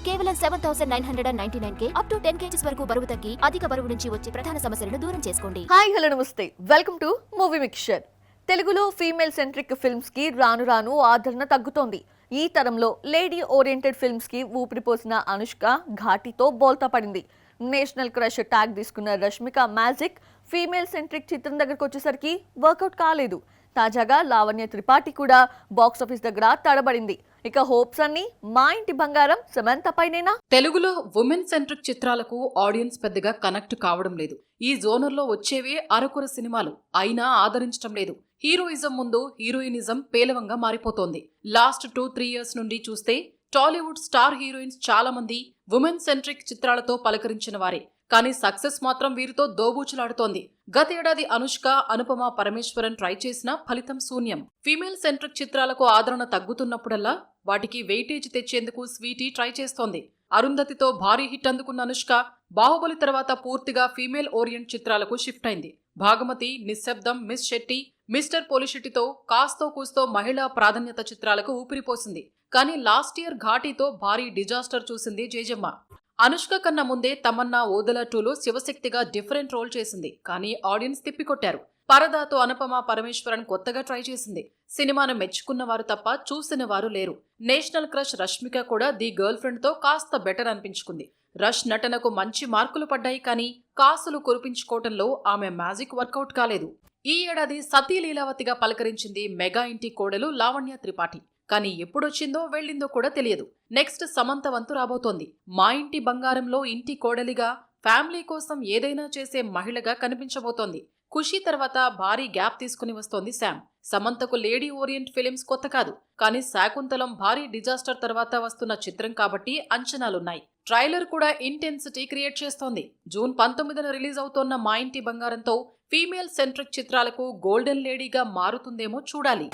కేవలం 7,999 up to 10 kgs వరకు బరువు తగ్గి అధిక బరువు నుంచి వచ్చే ప్రధాన సమస్యలను దూరం చేసుకోండి. హాయ్ హలో నమస్తే, వెల్కమ్ టు మూవీ మిక్చర్. తెలుగులో ఫీమేల్ సెంట్రిక్ ఫిల్మ్స్ కి రాను రాను ఆదరణ తగ్గుతోంది. ఈ తరంలో లేడీ ఓరియంటెడ్ ఫిల్మ్స్ కి ఊపిరిపోసిన అనుష్క ఘాటీతో బోల్తా పడింది. నేషనల్ క్రష్ ట్యాగ్ తీసుకున్న రష్మిక మ్యాజిక్ ఫీమేల్ సెంట్రిక్ చిత్రం దగ్గరకు వచ్చేసరికి వర్కౌట్ కాలేదు. తాజాగా లావణ్య త్రిపాఠి కూడా బాక్సాఫీస్ దగ్గర తడబడింది. ఇక హోప్స్ అన్ని మా ఇంటి బంగారం సమంత పైనేనా? తెలుగులో ఉమెన్ సెంట్రిక్ చిత్రాలకు ఆడియన్స్ పెద్దగా కనెక్ట్ కావడం లేదు. ఈ జోనర్లో వచ్చేవే అరకొర సినిమాలు అయినా ఆదరించడం లేదు. హీరోయిజం ముందు హీరోయినిజం పేలవంగా మారిపోతోంది. లాస్ట్ 2-3 ఇయర్స్ నుండి చూస్తే టాలీవుడ్ స్టార్ హీరోయిన్స్ చాలా మంది ఉమెన్ సెంట్రిక్ చిత్రాలతో పలకరించిన వారే. కానీ సక్సెస్ మాత్రం వీరితో దోబూచులాడుతోంది. గతేడాది అనుష్క, అనుపమ పరమేశ్వరన్ ట్రై చేసినా ఫలితం శూన్యం. ఫీమేల్ సెంట్రిక్ చిత్రాలకు ఆదరణ తగ్గుతున్నప్పుడల్లా వాటికి వెయిటేజ్ తెచ్చేందుకు స్వీటీ ట్రై చేస్తోంది. అరుంధతితో భారీ హిట్ అందుకున్న అనుష్క బాహుబలి తర్వాత పూర్తిగా ఫీమేల్ ఓరియంట్ చిత్రాలకు షిఫ్ట్ అయింది. భాగమతి, నిశ్శబ్దం, మిస్ శెట్టి, మిస్టర్ పోలిశెట్టితో కాస్తో కూస్తో మహిళా ప్రాధాన్యత చిత్రాలకు ఊపిరిపోసింది. కానీ లాస్ట్ ఇయర్ ఘాటీతో భారీ డిజాస్టర్ చూసింది జేజమ్మ. అనుష్క కన్నా ముందే తమన్నా ఓదల 2లో శివశక్తిగా డిఫరెంట్ రోల్ చేసింది. కానీ ఆడియన్స్ తిప్పికొట్టారు. పరదాతో అనుపమ పరమేశ్వరన్ కొత్తగా ట్రై చేసింది. సినిమాను మెచ్చుకున్న వారు తప్ప చూసిన వారు లేరు. నేషనల్ క్రష్ రష్మిక కూడా ది గర్ల్ ఫ్రెండ్ తో కాస్త బెటర్ అనిపించుకుంది. రష్ నటనకు మంచి మార్కులు పడ్డాయి. కానీ కాసులు కురిపించుకోవటంలో ఆమె మ్యాజిక్ వర్కౌట్ కాలేదు. ఈ ఏడాది సతీ లీలావతిగా పలకరించింది మెగా ఇంటి కోడలు లావణ్య త్రిపాఠి. కానీ ఎప్పుడొచ్చిందో వెళ్ళిందో కూడా తెలియదు. నెక్స్ట్ సమంత వంతు రాబోతోంది. మా ఇంటి బంగారంలో ఇంటి కోడలిగా ఫ్యామిలీ కోసం ఏదైనా చేసే మహిళగా కనిపించబోతోంది. ఖుషి తర్వాత భారీ గ్యాప్ తీసుకుని వస్తోంది శామ్. సమంతకు లేడీ ఓరియంట్ ఫిలిమ్స్ కొత్త కాదు. కానీ శాకుంతలం భారీ డిజాస్టర్ తర్వాత వస్తున్న చిత్రం కాబట్టి అంచనాలున్నాయి. ట్రైలర్ కూడా ఇంటెన్సిటీ క్రియేట్ చేస్తోంది. జూన్ 19న రిలీజ్ అవుతోన్న మా ఇంటి బంగారంతో ఫీమేల్ సెంట్రిక్ చిత్రాలకు గోల్డెన్ లేడీగా మారుతుందేమో చూడాలి.